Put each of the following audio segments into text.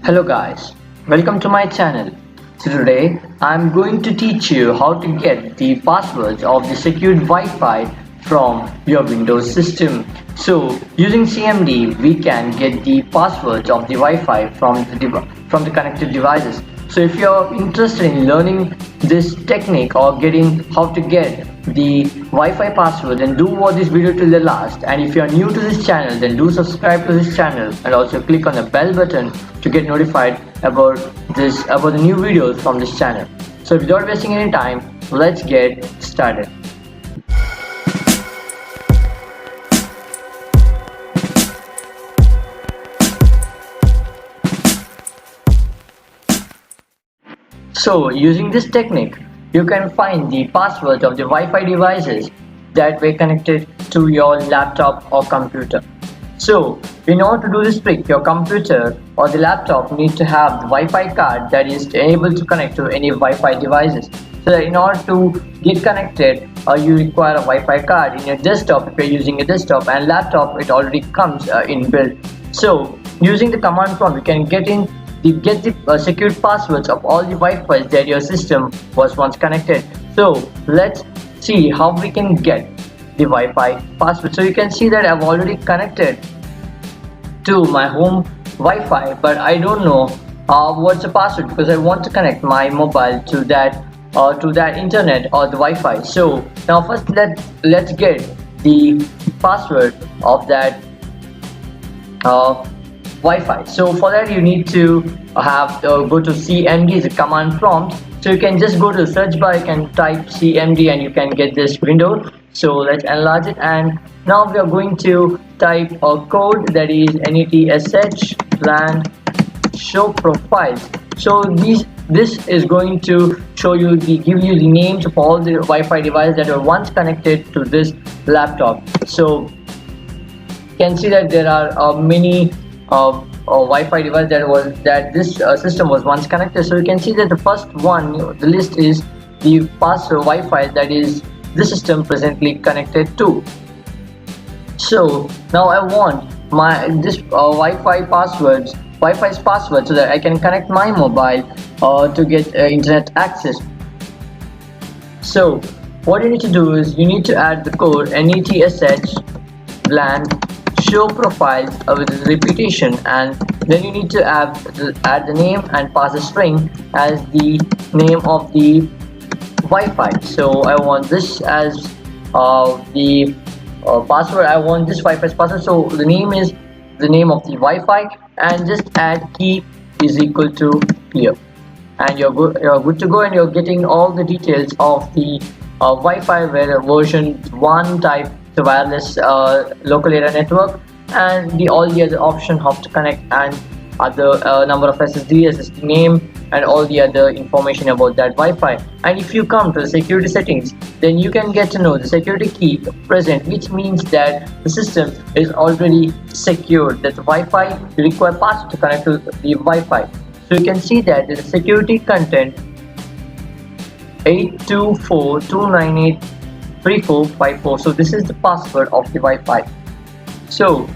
Hello guys, welcome to my channel. So today I'm going to teach you how to get the passwords of the secured Wi-Fi from your Windows system. So using CMD we can get the passwords of the Wi-Fi from the connected devices. So if you're interested in learning this technique or getting how to get the Wi-Fi password, then do watch this video till the last. And if you are new to this channel, then do subscribe to this channel and also click on the bell button to get notified about the new videos from this channel. So without wasting any time, let's get started. So using this technique, you can find the passwords of the Wi-Fi devices that were connected to your laptop or computer. So in order to do this trick, your computer or the laptop needs to have the Wi-Fi card that is able to connect to any Wi-Fi devices. So that in order to get connected, you require a Wi-Fi card. In your desktop, if you're using a desktop, and laptop, it already comes inbuilt. So using the command prompt, you can get the secured passwords of all the Wi-Fi that your system was once connected. So let's see how we can get the Wi-Fi password. So you can see that I've already connected to my home Wi-Fi, but I don't know what's the password because I want to connect my mobile to that internet or the Wi-Fi. So now first let's get the password of that Wi-Fi. So for that you need to go to CMD, the command prompt. So you can just go to the search bar, you can type CMD and you can get this window. So let's enlarge it, and now we are going to type a code that is netsh plan show profiles. So this is going to give you the names of all the Wi-Fi devices that were once connected to this laptop. So you can see that there are many Wi-Fi device that this system was once connected. So you can see that the first one, the list is the password Wi-Fi that is this system presently connected to. So now I want this Wi-Fi's password so that I can connect my mobile to get internet access. So what you need to do is you need to add the code netsh plan show profiles with repetition, and then you need to add the name and pass a string as the name of the Wi-Fi. So I want this as the password. I want this Wi-Fi's password. So the name is the name of the Wi-Fi, and just add key is equal to here, and you're good to go, and you're getting all the details of the Wi-Fi version 1 type, the wireless local area network, and all the other option how to connect, and other number of SSD name, and all the other information about that Wi-Fi. And if you come to the security settings, then you can get to know the security key present, which means that the system is already secured, that the Wi-Fi require password to connect to the Wi-Fi. So you can see that the security content 824.298.3454. So this is the password of the Wi-Fi. So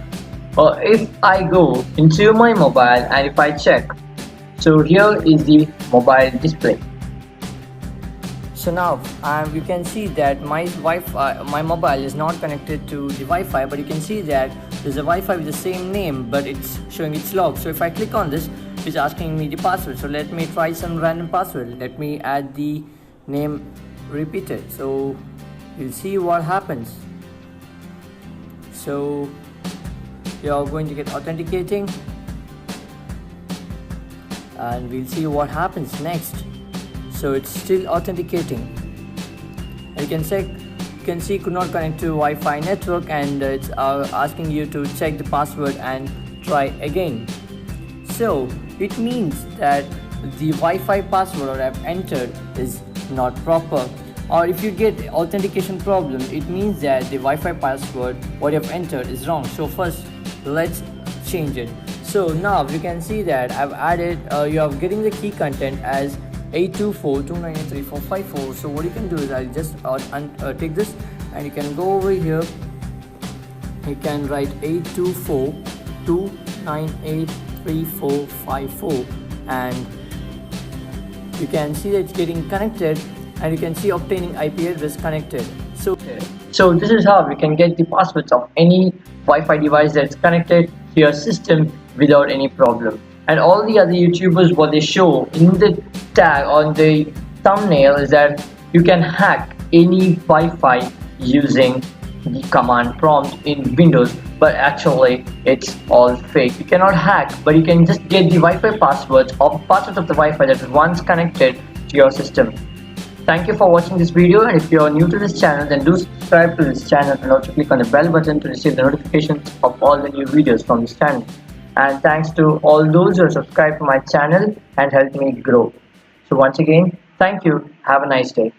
if I go into my mobile and if I check, so here is the mobile display. So now you can see that my mobile is not connected to the Wi-Fi, but you can see that there's a Wi-Fi with the same name, but it's showing its log. So if I click on this, it's asking me the password. So let me try some random password. Let me add the name repeated. So you'll see what happens. So you're going to get authenticating, and we'll see what happens next. So it's still authenticating, and you can see could not connect to Wi-Fi network, and it's asking you to check the password and try again. So it means that the Wi-Fi password that I've entered is not proper, or if you get authentication problem, it means that the Wi-Fi password what you've entered is wrong. So first let's change it. So now you can see that I've added you are getting the key content as 824.298.3454. So what you can do is I'll just take this, and you can go over here, you can write 824.298.3454. 3454, and you can see that it's getting connected, and you can see obtaining IP address connected. So this is how we can get the passwords of any Wi-Fi device that's connected to your system without any problem. And all the other YouTubers, what they show in the tag on the thumbnail is that you can hack any Wi-Fi using the command prompt in Windows, but actually it's all fake. You cannot hack, but you can just get the Wi-Fi passwords of passwords of the Wi-Fi that is once connected to your system. Thank you for watching this video, and if you are new to this channel, then do subscribe to this channel and also click on the bell button to receive the notifications of all the new videos from this channel. And thanks to all those who have subscribed to my channel and helped me grow. So once again, thank you. Have a nice day.